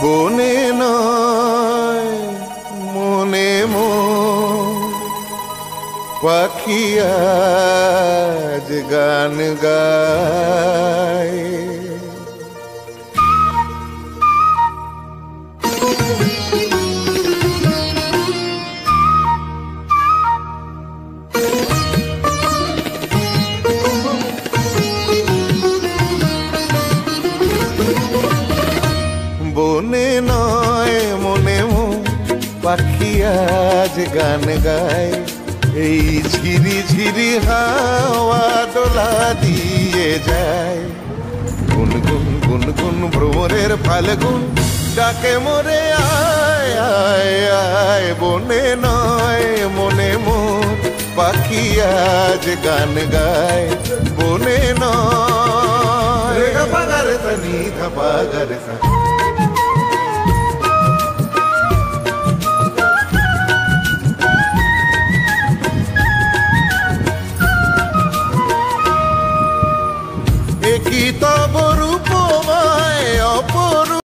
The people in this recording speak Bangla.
বনে নয় মনে পাখি আজ গান গায়। বনে নয় মনে পাখি আজ গান গায়। এই ঝিরি ঝিরি হাওয়া দোলা দিয়ে যায়। গুনগুন গুনগুন ভ্রমরের ফাল্গুন ডাকে মোরে আয় আয় আয়। বনে নয় মনে পাখি আজ গান গায়। বনে নয় রে গা পাগার তনি ধা পাগার সা। কি তবরু